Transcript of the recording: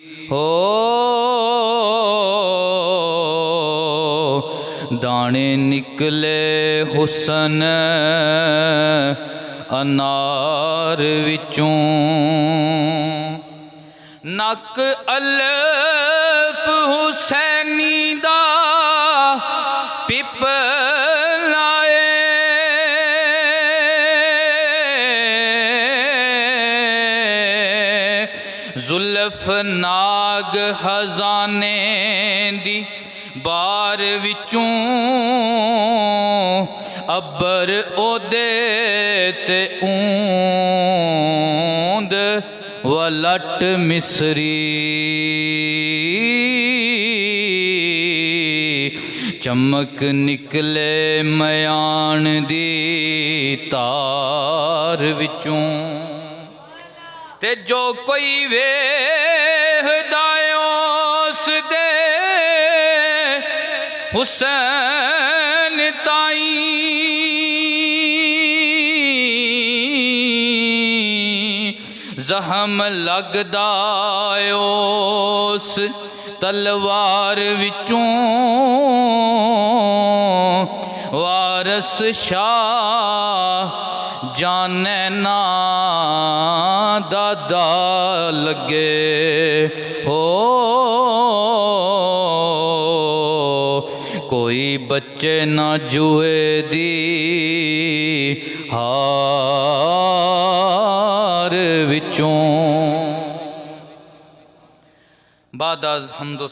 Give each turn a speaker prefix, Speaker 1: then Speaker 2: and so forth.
Speaker 1: हो दाने निकले हुसन अनार विचों, नक अल्फ हुसैनी दा पिपलाए, जुल्फ नाग हजाने दी बार विचों, अबर ओदे ते ऊंद वलट मिसरी, चमक निकले मयान दी तार विचों, ते जो कोई वेखदा उस दे हुसैन ताई, जहम लगदा उस तलवार विचों, वारस शाह जाने ना दादा लगे हो, कोई बच्चे ना जुए दी हार विचों। बाद हम्दो